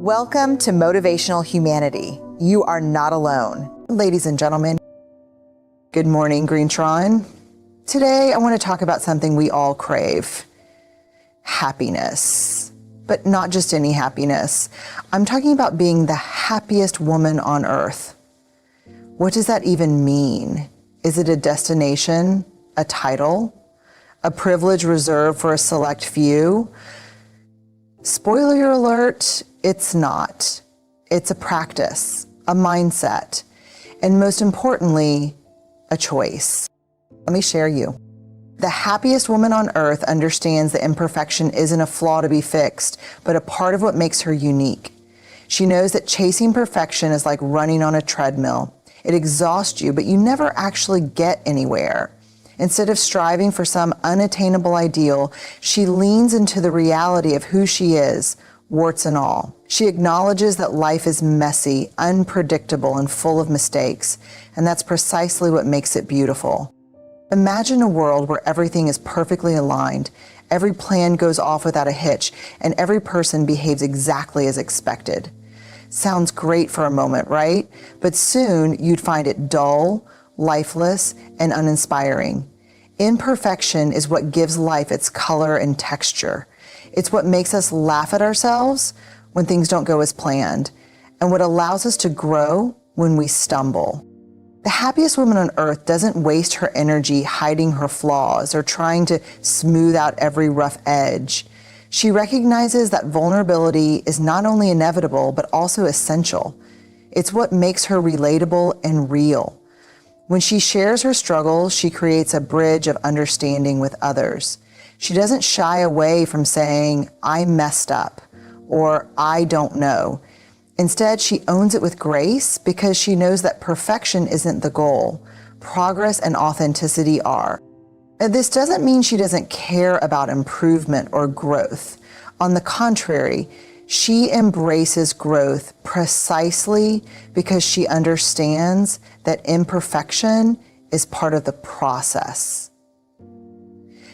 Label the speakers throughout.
Speaker 1: Welcome to Motivational Humanity. You are not alone. Ladies and gentlemen, good morning, Greentron. Today, I want to talk about something we all crave, happiness. But not just any happiness. I'm talking about being the happiest woman on earth. What does that even mean? Is it a destination, a title, a privilege reserved for a select few? Spoiler alert, it's not. It's a practice, a mindset, and most importantly, a choice. Let me share you. The happiest woman on earth understands that imperfection isn't a flaw to be fixed, but a part of what makes her unique. She knows that chasing perfection is like running on a treadmill. It exhausts you, but you never actually get anywhere. Instead of striving for some unattainable ideal, she leans into the reality of who she is, warts and all. She acknowledges that life is messy, unpredictable, and full of mistakes, and that's precisely what makes it beautiful. Imagine a world where everything is perfectly aligned, every plan goes off without a hitch, and every person behaves exactly as expected. Sounds great for a moment, right? But soon you'd find it dull, lifeless, and uninspiring. Imperfection is what gives life its color and texture. It's what makes us laugh at ourselves when things don't go as planned, and what allows us to grow when we stumble. The happiest woman on earth doesn't waste her energy hiding her flaws or trying to smooth out every rough edge. She recognizes that vulnerability is not only inevitable, but also essential. It's what makes her relatable and real. When she shares her struggles, she creates a bridge of understanding with others. She doesn't shy away from saying, "I messed up," or "I don't know." Instead, she owns it with grace because she knows that perfection isn't the goal. Progress and authenticity are. And this doesn't mean she doesn't care about improvement or growth. On the contrary, she embraces growth precisely because she understands that imperfection is part of the process.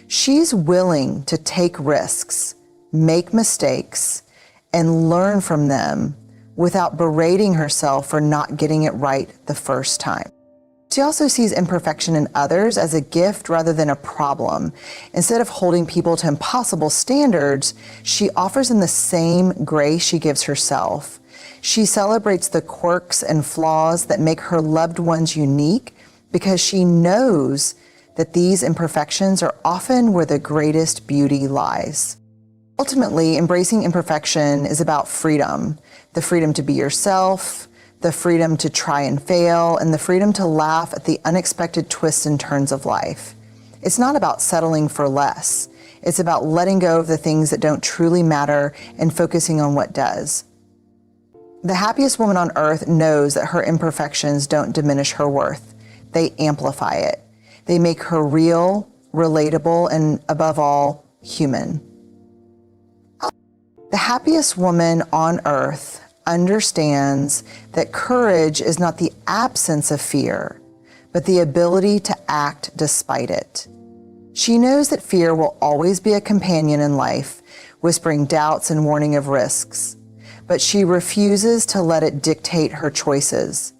Speaker 1: She's willing to take risks, make mistakes, and learn from them without berating herself for not getting it right the first time. She also sees imperfection in others as a gift rather than a problem. Instead of holding people to impossible standards, she offers them the same grace she gives herself. She celebrates the quirks and flaws that make her loved ones unique because she knows that these imperfections are often where the greatest beauty lies. Ultimately, embracing imperfection is about freedom, the freedom to be yourself, the freedom to try and fail, and the freedom to laugh at the unexpected twists and turns of life. It's not about settling for less. It's about letting go of the things that don't truly matter and focusing on what does. The happiest woman on earth knows that her imperfections don't diminish her worth. They amplify it. They make her real, relatable, and above all, human. The happiest woman on earth understands that courage is not the absence of fear, but the ability to act despite it. She knows that fear will always be a companion in life, whispering doubts and warning of risks, but she refuses to let it dictate her choices.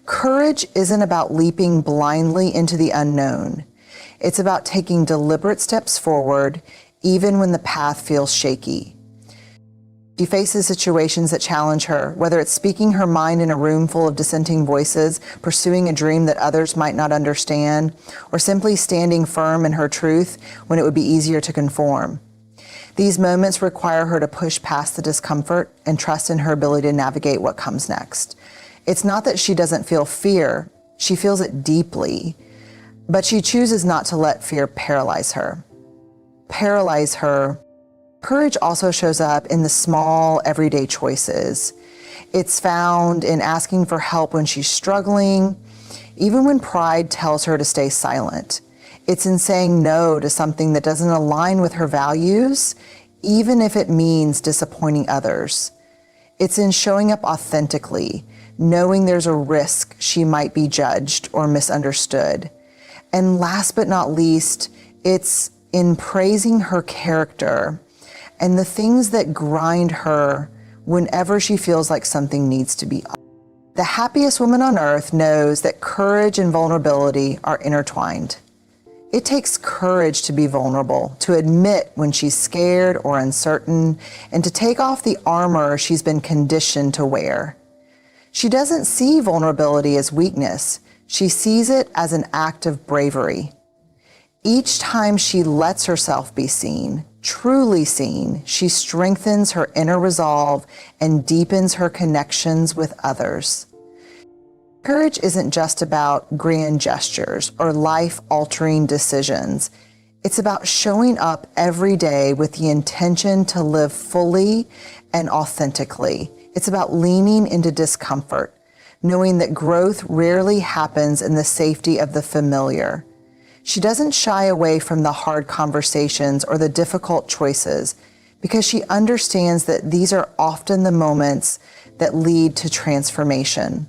Speaker 1: Courage isn't about leaping blindly into the unknown. It's about taking deliberate steps forward, even when the path feels shaky. She faces situations that challenge her, whether it's speaking her mind in a room full of dissenting voices, pursuing a dream that others might not understand, or simply standing firm in her truth when it would be easier to conform. These moments require her to push past the discomfort and trust in her ability to navigate what comes next. It's not that she doesn't feel fear, she feels it deeply, but she chooses not to let fear paralyze her. Courage also shows up in the small, everyday choices. It's found in asking for help when she's struggling, even when pride tells her to stay silent. It's in saying no to something that doesn't align with her values, even if it means disappointing others. It's in showing up authentically, knowing there's a risk she might be judged or misunderstood. And last but not least, it's in praising her character and the things that grind her whenever she feels like something needs to be. The happiest woman on earth knows that courage and vulnerability are intertwined. It takes courage to be vulnerable, to admit when she's scared or uncertain, and to take off the armor she's been conditioned to wear. She doesn't see vulnerability as weakness. She sees it as an act of bravery. Each time she lets herself be seen, truly seen, she strengthens her inner resolve and deepens her connections with others. Courage isn't just about grand gestures or life-altering decisions. It's about showing up every day with the intention to live fully and authentically. It's about leaning into discomfort, knowing that growth rarely happens in the safety of the familiar. She doesn't shy away from the hard conversations or the difficult choices because she understands that these are often the moments that lead to transformation.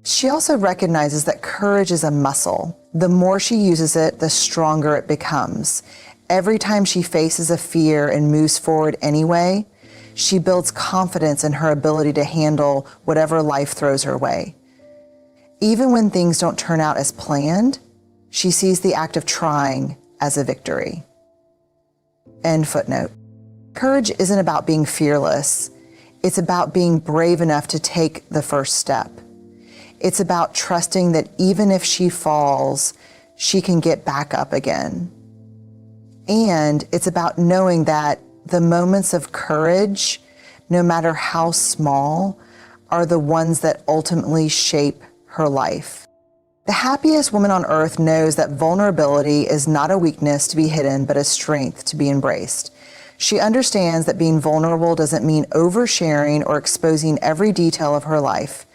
Speaker 1: She also recognizes that courage is a muscle. The more she uses it, the stronger it becomes. Every time she faces a fear and moves forward anyway, she builds confidence in her ability to handle whatever life throws her way. Even when things don't turn out as planned, she sees the act of trying as a victory. End footnote. Courage isn't about being fearless. It's about being brave enough to take the first step. It's about trusting that even if she falls, she can get back up again. And it's about knowing that the moments of courage, no matter how small, are the ones that ultimately shape her life. The happiest woman on earth knows that vulnerability is not a weakness to be hidden, but a strength to be embraced. She understands that being vulnerable doesn't mean oversharing or exposing every detail of her life.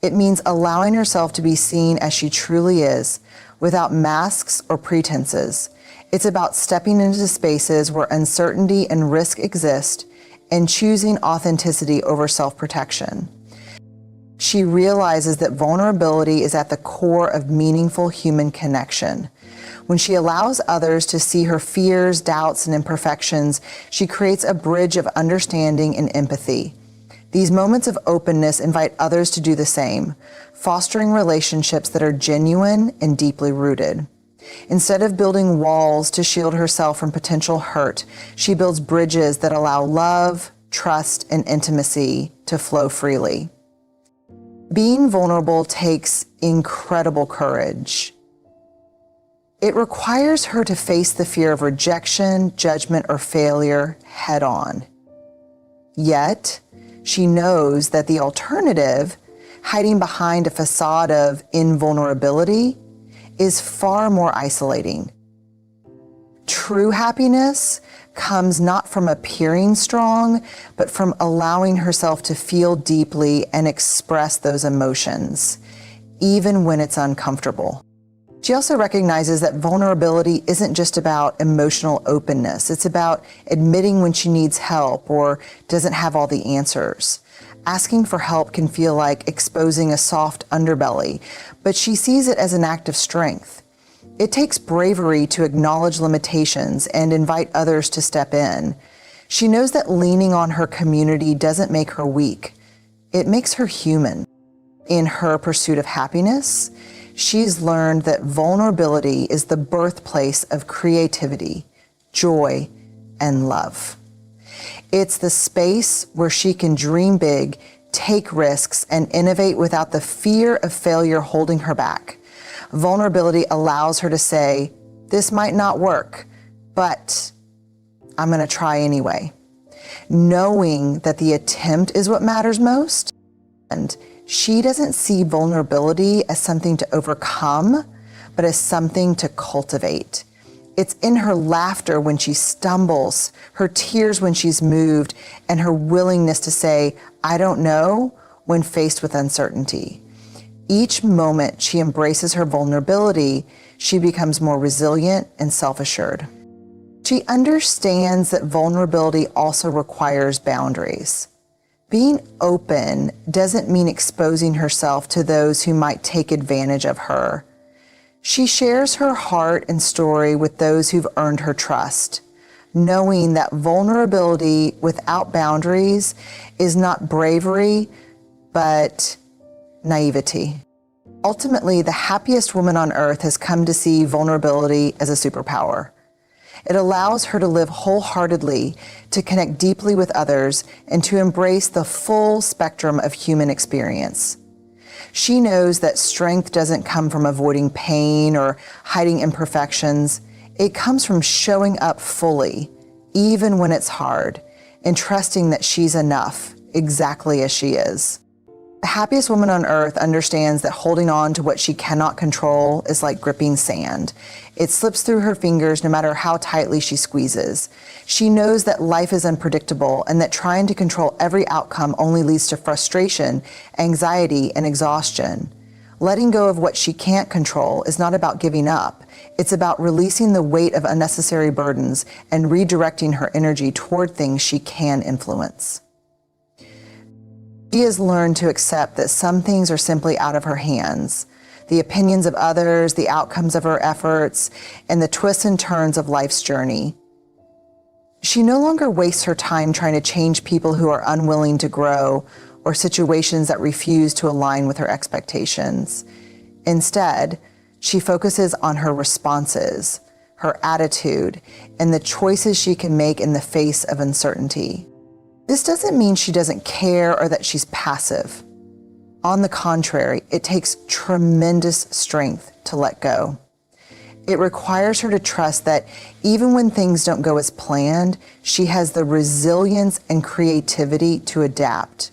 Speaker 1: It means allowing herself to be seen as she truly is, without masks or pretenses. It's about stepping into spaces where uncertainty and risk exist and choosing authenticity over self-protection. She realizes that vulnerability is at the core of meaningful human connection. When she allows others to see her fears, doubts, and imperfections, she creates a bridge of understanding and empathy. These moments of openness invite others to do the same, fostering relationships that are genuine and deeply rooted. Instead of building walls to shield herself from potential hurt, she builds bridges that allow love, trust, and intimacy to flow freely. Being vulnerable takes incredible courage. It requires her to face the fear of rejection, judgment, or failure head on. Yet, she knows that the alternative, hiding behind a facade of invulnerability, is far more isolating. True happiness comes not from appearing strong, but from allowing herself to feel deeply and express those emotions, even when it's uncomfortable. She also recognizes that vulnerability isn't just about emotional openness. It's about admitting when she needs help or doesn't have all the answers. Asking for help can feel like exposing a soft underbelly, but she sees it as an act of strength. It takes bravery to acknowledge limitations and invite others to step in. She knows that leaning on her community doesn't make her weak. It makes her human. In her pursuit of happiness, she's learned that vulnerability is the birthplace of creativity, joy, and love. It's the space where she can dream big, take risks, and innovate without the fear of failure holding her back. Vulnerability allows her to say, "This might not work, but I'm going to try anyway." Knowing that the attempt is what matters most. And she doesn't see vulnerability as something to overcome, but as something to cultivate. It's in her laughter when she stumbles, her tears when she's moved, and her willingness to say, "I don't know," when faced with uncertainty. Each moment she embraces her vulnerability, she becomes more resilient and self-assured. She understands that vulnerability also requires boundaries. Being open doesn't mean exposing herself to those who might take advantage of her. She shares her heart and story with those who've earned her trust, knowing that vulnerability without boundaries is not bravery, but naivety. Ultimately, the happiest woman on earth has come to see vulnerability as a superpower. It allows her to live wholeheartedly, to connect deeply with others, and to embrace the full spectrum of human experience. She knows that strength doesn't come from avoiding pain or hiding imperfections. It comes from showing up fully, even when it's hard, and trusting that she's enough, exactly as she is. The happiest woman on earth understands that holding on to what she cannot control is like gripping sand. It slips through her fingers no matter how tightly she squeezes. She knows that life is unpredictable and that trying to control every outcome only leads to frustration, anxiety, and exhaustion. Letting go of what she can't control is not about giving up. It's about releasing the weight of unnecessary burdens and redirecting her energy toward things she can influence. She has learned to accept that some things are simply out of her hands. The opinions of others, the outcomes of her efforts, and the twists and turns of life's journey. She no longer wastes her time trying to change people who are unwilling to grow or situations that refuse to align with her expectations. Instead, she focuses on her responses, her attitude, and the choices she can make in the face of uncertainty. This doesn't mean she doesn't care or that she's passive. On the contrary, it takes tremendous strength to let go. It requires her to trust that even when things don't go as planned, she has the resilience and creativity to adapt.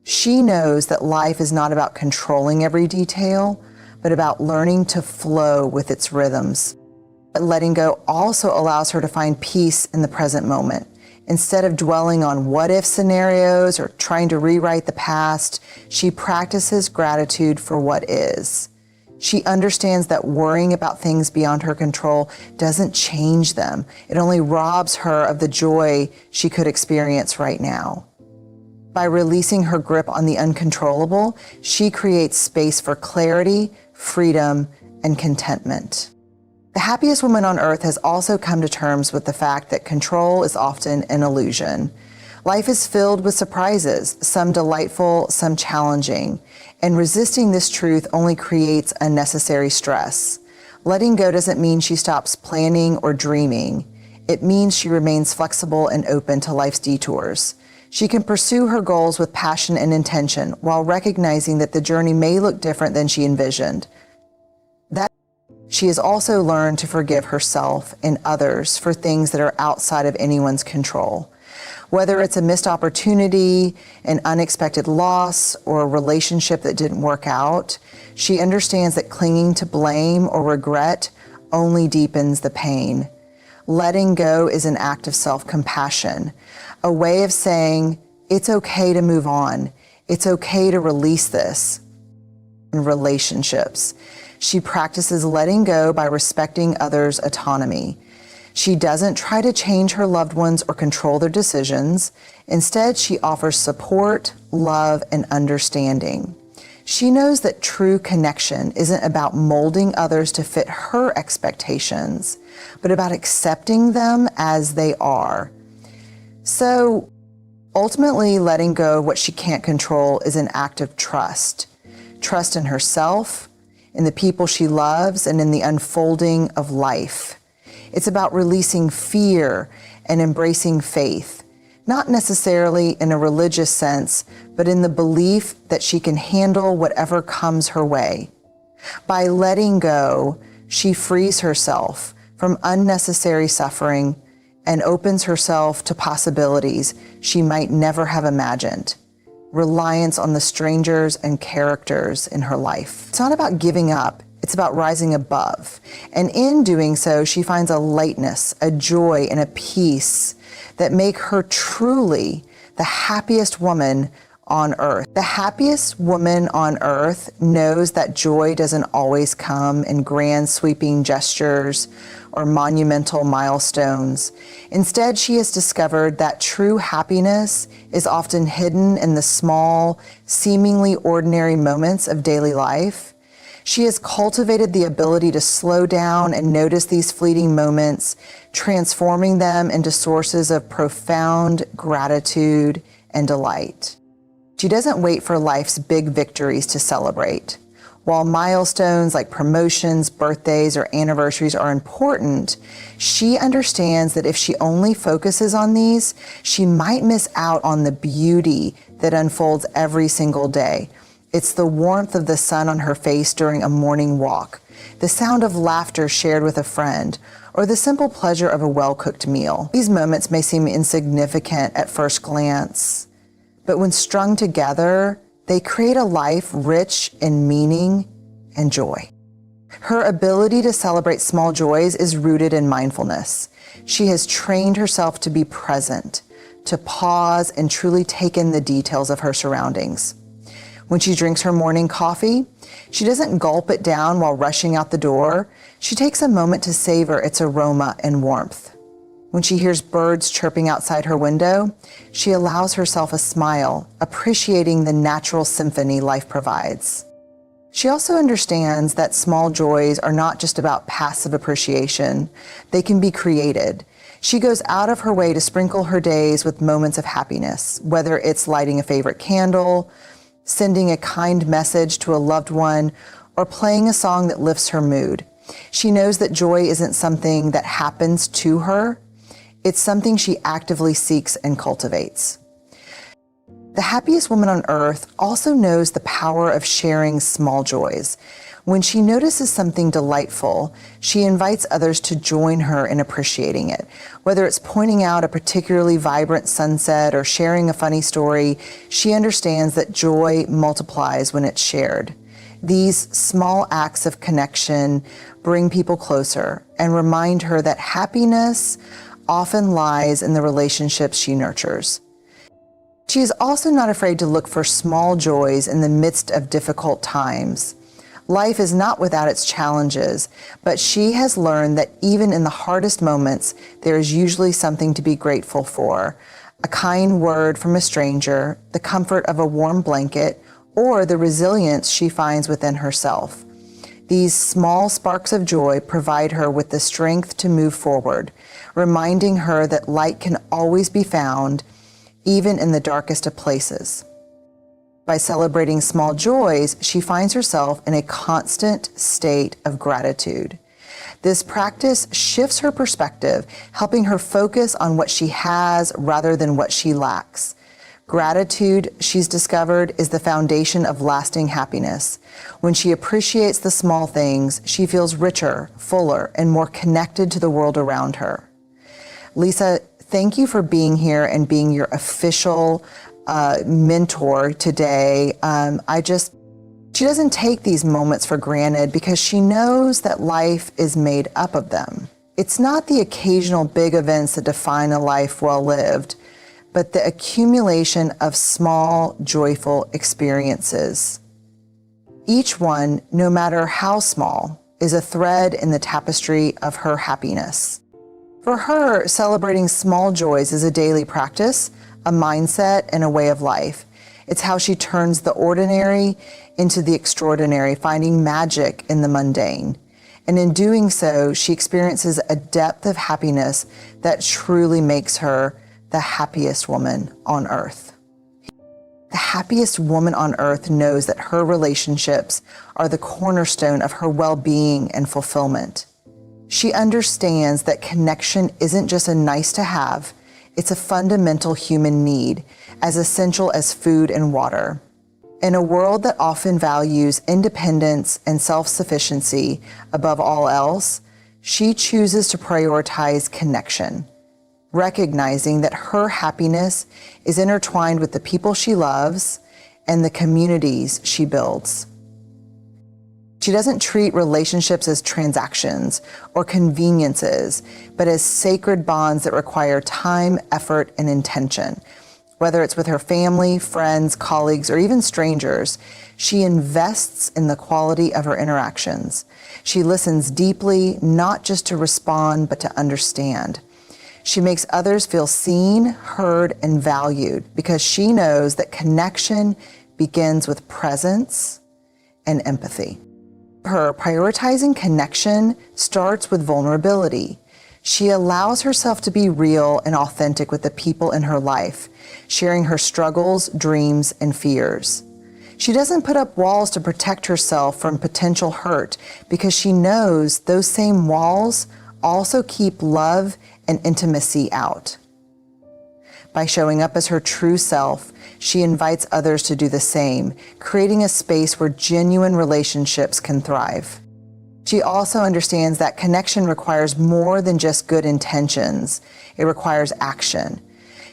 Speaker 1: She knows that life is not about controlling every detail, but about learning to flow with its rhythms. But letting go also allows her to find peace in the present moment. Instead of dwelling on what-if scenarios or trying to rewrite the past, she practices gratitude for what is. She understands that worrying about things beyond her control doesn't change them. It only robs her of the joy she could experience right now. By releasing her grip on the uncontrollable, she creates space for clarity, freedom, and contentment. The happiest woman on earth has also come to terms with the fact that control is often an illusion. Life is filled with surprises, some delightful, some challenging, and resisting this truth only creates unnecessary stress. Letting go doesn't mean she stops planning or dreaming. It means she remains flexible and open to life's detours. She can pursue her goals with passion and intention while recognizing that the journey may look different than she envisioned. She has also learned to forgive herself and others for things that are outside of anyone's control. Whether it's a missed opportunity, an unexpected loss, or a relationship that didn't work out, she understands that clinging to blame or regret only deepens the pain. Letting go is an act of self-compassion, a way of saying, it's okay to move on. It's okay to release this. In relationships, she practices letting go by respecting others' autonomy. She doesn't try to change her loved ones or control their decisions. Instead, she offers support, love, and understanding. She knows that true connection isn't about molding others to fit her expectations, but about accepting them as they are. So, ultimately, letting go of what she can't control is an act of trust. Trust in herself, in the people she loves, and in the unfolding of life. It's about releasing fear and embracing faith, not necessarily in a religious sense, but in the belief that she can handle whatever comes her way. By letting go, she frees herself from unnecessary suffering and opens herself to possibilities she might never have imagined. Reliance on the strangers and characters in her life. It's not about giving up, it's about rising above. And in doing so, she finds a lightness, a joy, and a peace that make her truly the happiest woman on earth. The happiest woman on earth knows that joy doesn't always come in grand sweeping gestures or monumental milestones. Instead, she has discovered that true happiness is often hidden in the small, seemingly ordinary moments of daily life. She has cultivated the ability to slow down and notice these fleeting moments, transforming them into sources of profound gratitude and delight. She doesn't wait for life's big victories to celebrate. While milestones like promotions, birthdays, or anniversaries are important, she understands that if she only focuses on these, she might miss out on the beauty that unfolds every single day. It's the warmth of the sun on her face during a morning walk, the sound of laughter shared with a friend, or the simple pleasure of a well-cooked meal. These moments may seem insignificant at first glance, but when strung together, they create a life rich in meaning and joy. Her ability to celebrate small joys is rooted in mindfulness. She has trained herself to be present, to pause and truly take in the details of her surroundings. When she drinks her morning coffee, she doesn't gulp it down while rushing out the door. She takes a moment to savor its aroma and warmth. When she hears birds chirping outside her window, she allows herself a smile, appreciating the natural symphony life provides. She also understands that small joys are not just about passive appreciation. They can be created. She goes out of her way to sprinkle her days with moments of happiness, whether it's lighting a favorite candle, sending a kind message to a loved one, or playing a song that lifts her mood. She knows that joy isn't something that happens to her. It's something she actively seeks and cultivates. The happiest woman on earth also knows the power of sharing small joys. When she notices something delightful, she invites others to join her in appreciating it. Whether it's pointing out a particularly vibrant sunset or sharing a funny story, she understands that joy multiplies when it's shared. These small acts of connection bring people closer and remind her that happiness often lies in the relationships she nurtures. She is also not afraid to look for small joys in the midst of difficult times. Life is not without its challenges, but she has learned that even in the hardest moments, there is usually something to be grateful for. A kind word from a stranger, the comfort of a warm blanket, or the resilience she finds within herself. These small sparks of joy provide her with the strength to move forward, reminding her that light can always be found, even in the darkest of places. By celebrating small joys, she finds herself in a constant state of gratitude. This practice shifts her perspective, helping her focus on what she has rather than what she lacks. Gratitude, she's discovered, is the foundation of lasting happiness. When she appreciates the small things, she feels richer, fuller, and more connected to the world around her. Lisa, thank you for being here and being your official mentor today. She doesn't take these moments for granted because she knows that life is made up of them. It's not the occasional big events that define a life well lived, but the accumulation of small, joyful experiences. Each one, no matter how small, is a thread in the tapestry of her happiness. For her, celebrating small joys is a daily practice, a mindset, and a way of life. It's how she turns the ordinary into the extraordinary, finding magic in the mundane. And in doing so, she experiences a depth of happiness that truly makes her the happiest woman on earth. The happiest woman on earth knows that her relationships are the cornerstone of her well-being and fulfillment. She understands that connection isn't just a nice to have, it's a fundamental human need, as essential as food and water. In a world that often values independence and self-sufficiency above all else, she chooses to prioritize connection, recognizing that her happiness is intertwined with the people she loves and the communities she builds. She doesn't treat relationships as transactions or conveniences, but as sacred bonds that require time, effort, and intention. Whether it's with her family, friends, colleagues, or even strangers, she invests in the quality of her interactions. She listens deeply, not just to respond, but to understand. She makes others feel seen, heard, and valued because she knows that connection begins with presence and empathy. Her prioritizing connection starts with vulnerability. She allows herself to be real and authentic with the people in her life, sharing her struggles, dreams, and fears. She doesn't put up walls to protect herself from potential hurt because she knows those same walls also keep love and intimacy out. By showing up as her true self, she invites others to do the same, creating a space where genuine relationships can thrive. She also understands that connection requires more than just good intentions. It requires action.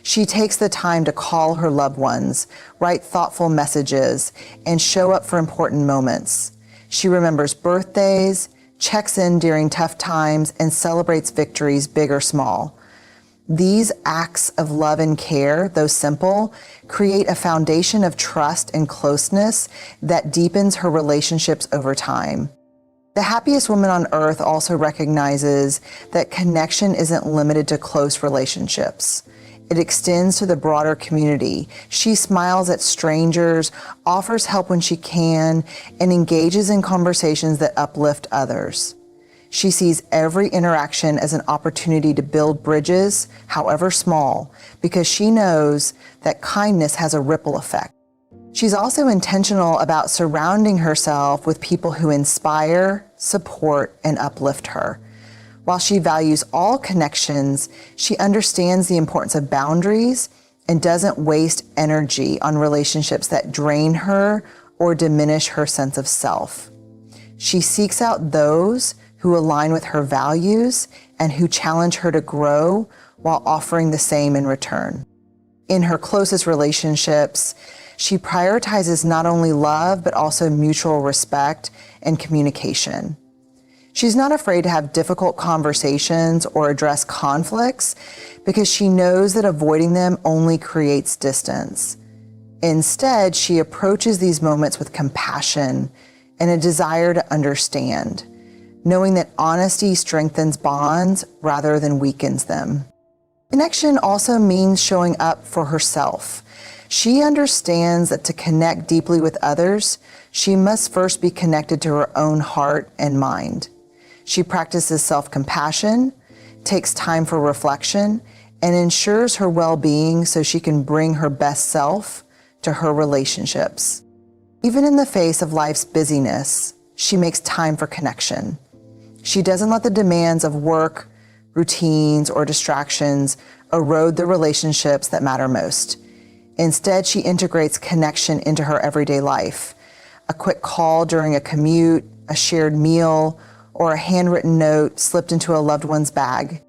Speaker 1: She takes the time to call her loved ones, write thoughtful messages, and show up for important moments. She remembers birthdays, checks in during tough times, and celebrates victories, big or small. These acts of love and care, though simple, create a foundation of trust and closeness that deepens her relationships over time. The happiest woman on earth also recognizes that connection isn't limited to close relationships. It extends to the broader community. She smiles at strangers, offers help when she can, and engages in conversations that uplift others. She sees every interaction as an opportunity to build bridges, however small, because she knows that kindness has a ripple effect. She's also intentional about surrounding herself with people who inspire, support, and uplift her. While she values all connections, she understands the importance of boundaries and doesn't waste energy on relationships that drain her or diminish her sense of self. She seeks out those who align with her values and who challenge her to grow while offering the same in return. In her closest relationships, she prioritizes not only love, but also mutual respect and communication. She's not afraid to have difficult conversations or address conflicts because she knows that avoiding them only creates distance. Instead, she approaches these moments with compassion and a desire to understand, knowing that honesty strengthens bonds rather than weakens them. Connection also means showing up for herself. She understands that to connect deeply with others, she must first be connected to her own heart and mind. She practices self-compassion, takes time for reflection, and ensures her well-being so she can bring her best self to her relationships. Even in the face of life's busyness, she makes time for connection. She doesn't let the demands of work, routines, or distractions erode the relationships that matter most. Instead, she integrates connection into her everyday life. A quick call during a commute, a shared meal, or a handwritten note slipped into a loved one's bag.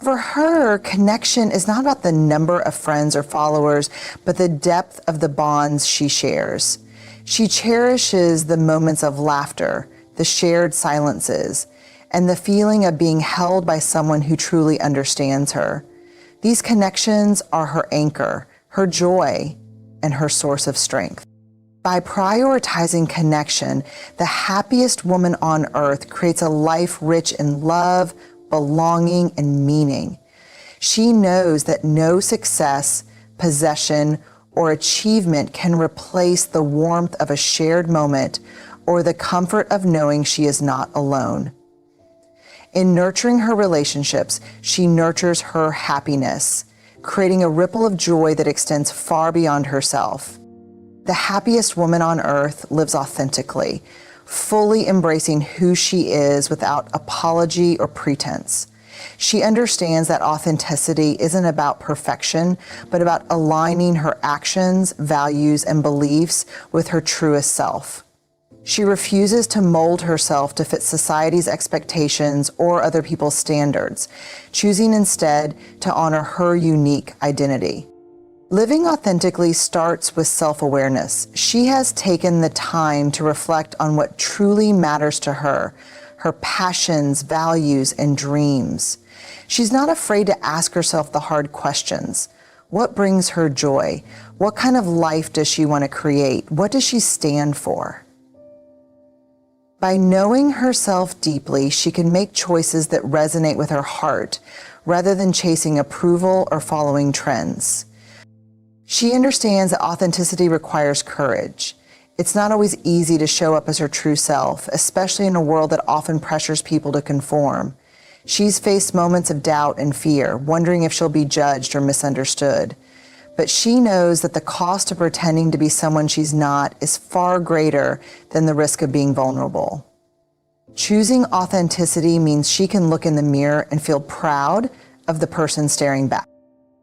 Speaker 1: For her, connection is not about the number of friends or followers, but the depth of the bonds she shares. She cherishes the moments of laughter, the shared silences, and the feeling of being held by someone who truly understands her. These connections are her anchor, her joy, and her source of strength. By prioritizing connection, the happiest woman on earth creates a life rich in love, belonging, and meaning. She knows that no success, possession, or achievement can replace the warmth of a shared moment or the comfort of knowing she is not alone. In nurturing her relationships, she nurtures her happiness, creating a ripple of joy that extends far beyond herself. The happiest woman on earth lives authentically, fully embracing who she is without apology or pretense. She understands that authenticity isn't about perfection, but about aligning her actions, values, and beliefs with her truest self. She refuses to mold herself to fit society's expectations or other people's standards, choosing instead to honor her unique identity. Living authentically starts with self-awareness. She has taken the time to reflect on what truly matters to her, her passions, values, and dreams. She's not afraid to ask herself the hard questions. What brings her joy? What kind of life does she want to create? What does she stand for? By knowing herself deeply, she can make choices that resonate with her heart rather than chasing approval or following trends. She understands that authenticity requires courage. It's not always easy to show up as her true self, especially in a world that often pressures people to conform. She's faced moments of doubt and fear, wondering if she'll be judged or misunderstood. But she knows that the cost of pretending to be someone she's not is far greater than the risk of being vulnerable. Choosing authenticity means she can look in the mirror and feel proud of the person staring back.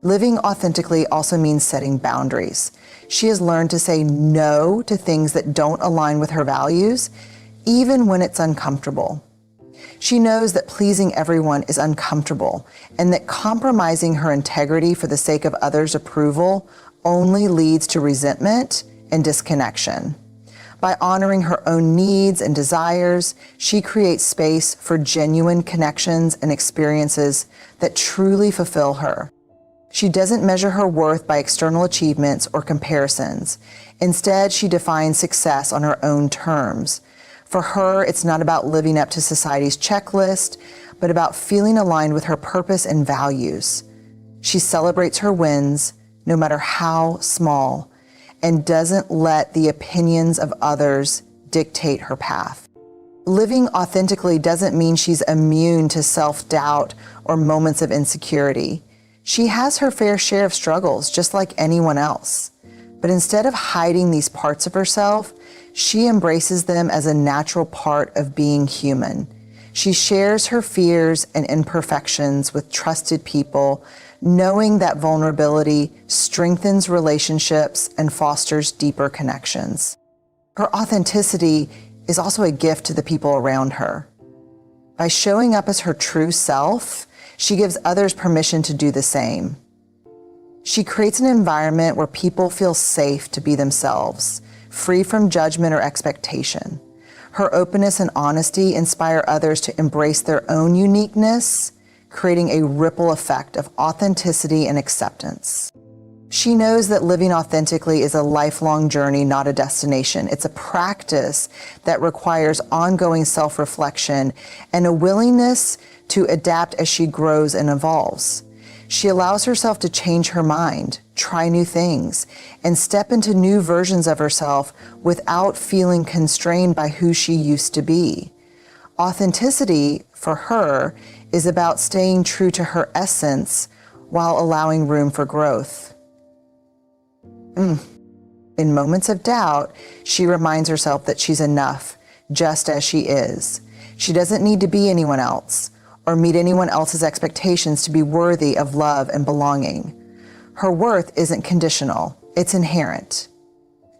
Speaker 1: Living authentically also means setting boundaries. She has learned to say no to things that don't align with her values, even when it's uncomfortable. She knows that pleasing everyone is uncomfortable and that compromising her integrity for the sake of others' approval only leads to resentment and disconnection. By honoring her own needs and desires, she creates space for genuine connections and experiences that truly fulfill her. She doesn't measure her worth by external achievements or comparisons. Instead, she defines success on her own terms. For her, it's not about living up to society's checklist, but about feeling aligned with her purpose and values. She celebrates her wins, no matter how small, and doesn't let the opinions of others dictate her path. Living authentically doesn't mean she's immune to self-doubt or moments of insecurity. She has her fair share of struggles, just like anyone else. But instead of hiding these parts of herself, she embraces them as a natural part of being human. She shares her fears and imperfections with trusted people, knowing that vulnerability strengthens relationships and fosters deeper connections. Her authenticity is also a gift to the people around her. By showing up as her true self, she gives others permission to do the same. She creates an environment where people feel safe to be themselves, free from judgment or expectation. Her openness and honesty inspire others to embrace their own uniqueness, creating a ripple effect of authenticity and acceptance. She knows that living authentically is a lifelong journey, not a destination. It's a practice that requires ongoing self-reflection and a willingness to adapt as she grows and evolves. She allows herself to change her mind, try new things, and step into new versions of herself without feeling constrained by who she used to be. Authenticity, for her, is about staying true to her essence while allowing room for growth. In moments of doubt, she reminds herself that she's enough, just as she is. She doesn't need to be anyone else or meet anyone else's expectations to be worthy of love and belonging. Her worth isn't conditional, it's inherent.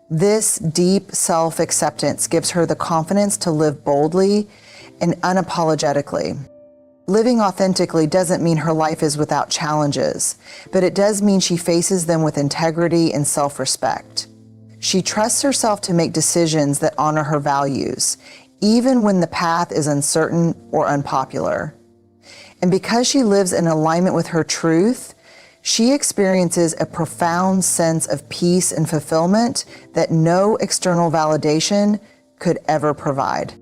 Speaker 1: This deep self-acceptance gives her the confidence to live boldly and unapologetically. Living authentically doesn't mean her life is without challenges, but it does mean she faces them with integrity and self-respect. She trusts herself to make decisions that honor her values, even when the path is uncertain or unpopular. And because she lives in alignment with her truth, she experiences a profound sense of peace and fulfillment that no external validation could ever provide.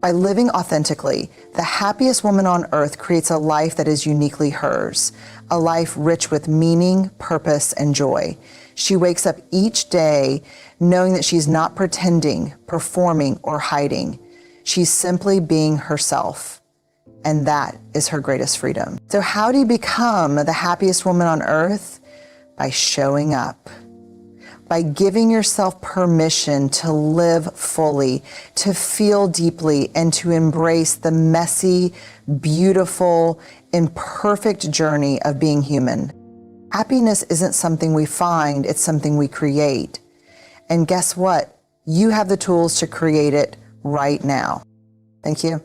Speaker 1: By living authentically, the happiest woman on earth creates a life that is uniquely hers, a life rich with meaning, purpose, and joy. She wakes up each day knowing that she's not pretending, performing, or hiding. She's simply being herself. And that is her greatest freedom. So how do you become the happiest woman on earth? By showing up. By giving yourself permission to live fully, to feel deeply, and to embrace the messy, beautiful, imperfect journey of being human. Happiness isn't something we find, it's something we create. And guess what? You have the tools to create it right now. Thank you.